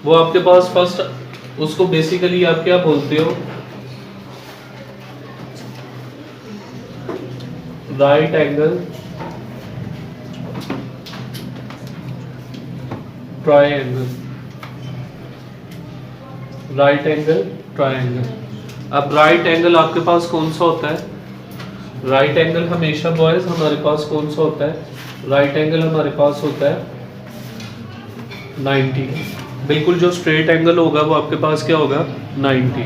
वो आपके पास फर्स्ट उसको बेसिकली आप क्या बोलते हो, right angle triangle, right angle triangle. अब राइट एंगल आपके पास कौन सा होता है? राइट एंगल हमेशा बॉयज हमारे पास कौन सा होता है? राइट एंगल हमारे पास होता है 90। बिल्कुल जो स्ट्रेट एंगल होगा वो आपके पास क्या होगा? 90।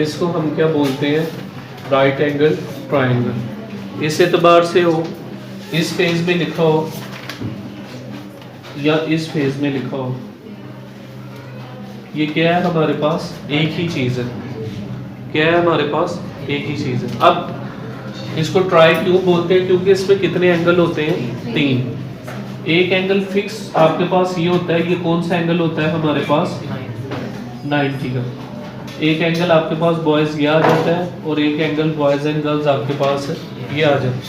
इसको हम क्या बोलते हैं? Right angle triangle. इस एतबार से हो, इस फेज में लिखा हो या इस फेज में लिखा हो, ये क्या है हमारे पास? एक ही चीज है। क्या है हमारे पास? एक ही चीज है। अब इसको ट्राई क्यों बोलते हैं? क्योंकि इसमें कितने एंगल होते हैं? 3। एक एंगल फिक्स आपके पास ये होता है, ये कौन सा एंगल होता है हमारे पास? 90 का। एक एंगल आपके पास बॉयज ये आ जाता है और एक एंगल बॉयज एंड गर्ल्स आपके पास ये आ जाता है।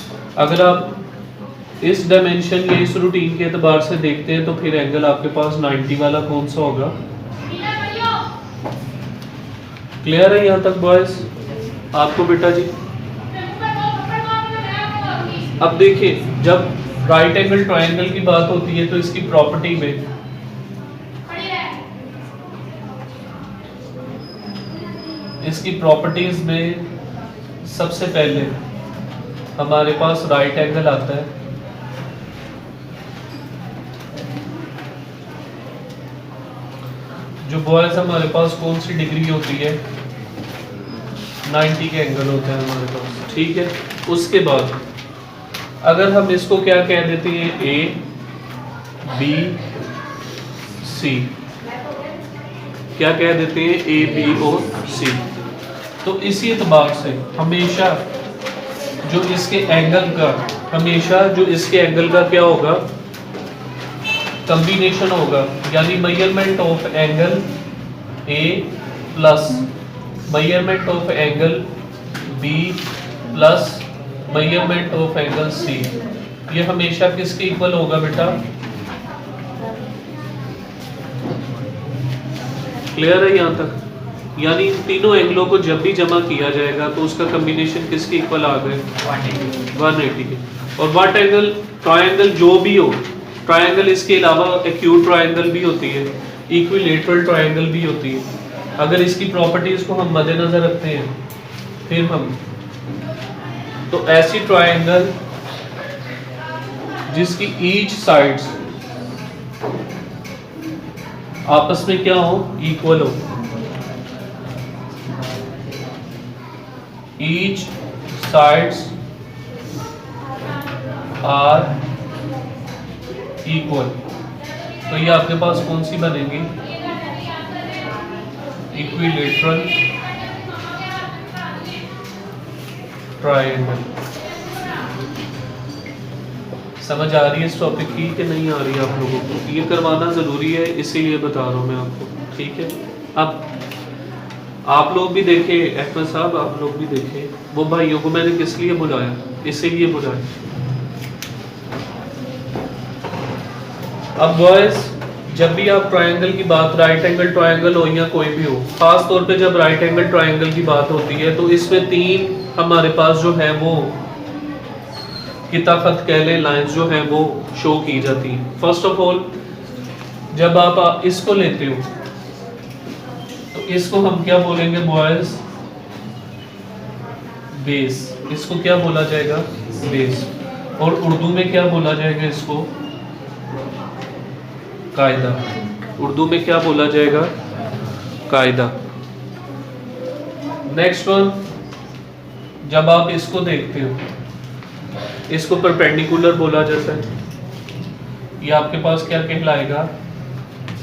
अगर आप इस डायमेंशन या इस रूटीन के एतबार से देखते हैं तो फिर एंगल आपके पास 90 वाला कौन सा होगा? क्लियर है यहाँ तक बॉयज आपको बेटा जी? अब देखिए, जब राइट एंगल ट्रायंगल की बात होती है तो इसकी प्रॉपर्टी में इसकी प्रॉपर्टीज में सबसे पहले हमारे पास राइट एंगल आता है। जो बॉयज हमारे पास कौन सी डिग्री होती है? 90 के एंगल होते हैं हमारे पास, ठीक है। उसके बाद अगर हम इसको क्या कह देते हैं? ए बी सी, क्या कह देते हैं? ए बी और सी। तो इसी एतबार से हमेशा जो इसके एंगल का क्या होगा? कॉम्बिनेशन होगा, यानी measurement of angle A plus measurement of angle B plus measurement of angle C, ये हमेशा किसके इक्वल होगा बेटा? क्लियर है यहाँ तक? यानी इन तीनों एंगलों को जब भी जमा किया जाएगा तो उसका कॉम्बिनेशन किसके इक्वल आ गए? 180 के। और व्हाट एंगल ट्रायंगल जो भी हो, ट्रायंगल इसके अलावा एक्यूट ट्रायंगल भी होती है, इक्विलेटरल ट्रायंगल भी होती है। अगर इसकी प्रॉपर्टीज को हम मद्देनजर रखते हैं फिर हम तो ऐसी ट्रायंगल जिसकी ईच साइड्स आपस में क्या हो? इक्वल हो। ईच साइड्स आर इक्वल, तो ये आपके पास कौन सी बनेगी? Equilateral triangle. समझ आ रही है इस टॉपिक की कि नहीं आ रही है आप लोगों को? ये करवाना ज़रूरी है, इसीलिए बता रहा हूँ मैं आपको, ठीक है। अब आप लोग भी देखें, अहमद साहब आप लोग भी देखें, वो भाइयों को मैंने किस लिए बुलाया? इसीलिए बुलाया। अब बॉयज, जब भी आप ट्रायंगल की बात, राइट एंगल ट्रायंगल हो या कोई भी हो, खास तौर पे जब राइट एंगल ट्रायंगल की बात होती है तो इसमें 3 हमारे पास जो है वो किताफत कह ले लाइंस जो है वो शो की जाती है। फर्स्ट ऑफ ऑल जब आप इसको लेते हो तो इसको हम क्या बोलेंगे बॉयज? बेस। इसको क्या बोला जाएगा? बेस। और उर्दू में क्या बोला जाएगा इसको? कायदा। उर्दू में क्या बोला जाएगा? कायदा। नेक्स्ट वन, जब आप इसको देखते हो इसको परपेंडिकुलर बोला जाता है। ये आपके पास क्या कहलाएगा?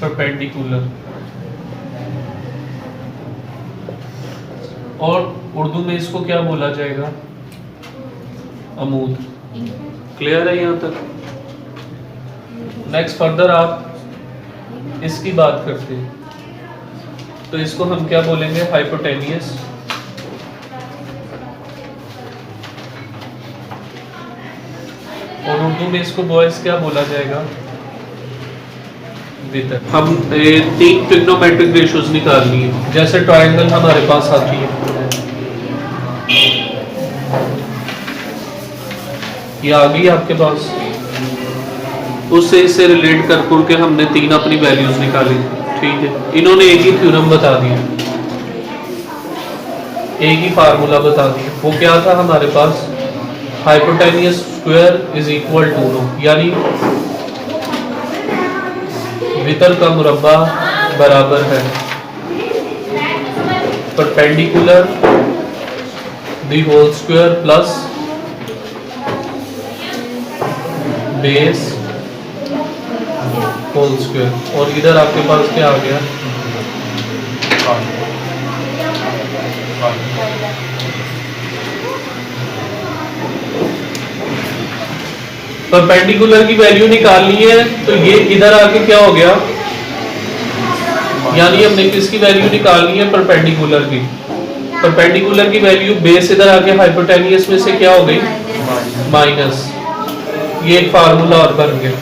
परपेंडिकुलर। और उर्दू में इसको क्या बोला जाएगा? अमूद। क्लियर है यहाँ तक? नेक्स्ट फर्दर आप इसकी बात करते हैं तो इसको हम क्या बोलेंगे? हाइपोटेनियस। और उर्दू में इसको बॉयज क्या बोला जाएगा? वितर। हम 3 ट्रिग्नोमेट्रिक रेशियोज निकालनी है। जैसे ट्रायंगल हमारे पास आती है, ये आ गई आपके पास, उससे इससे रिलेट कर के हमने 3 अपनी वैल्यूज निकाली। ठीक है, इन्होंने एक ही थ्योरम बता दिया, एक ही फार्मूला बता दिया। वो क्या था हमारे पास? Hypotenuse square is equal to no, यानी वितर का मुरब्बा बराबर है perpendicular the whole square plus base whole square. और इधर आपके पास क्या आ गया? परपेंडिकुलर की वैल्यू निकालनी है, तो ये इधर आके क्या हो गया? यानी हमने किसकी वैल्यू निकालनी है? परपेंडिकुलर की। परपेंडिकुलर की वैल्यू बेस इधर आके हाइपोटेनियस में से क्या हो गई? माइनस। ये एक फार्मूला और बन गया।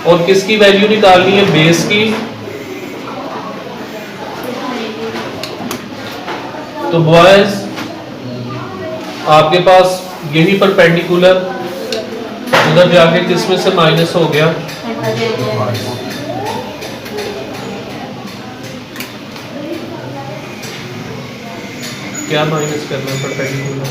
और किसकी वैल्यू निकालनी है? बेस की। तो बॉयज आपके पास यही परपेंडिकुलर उधर जाके किसमें से माइनस हो गया? क्या माइनस करना है परपेंडिकुलर?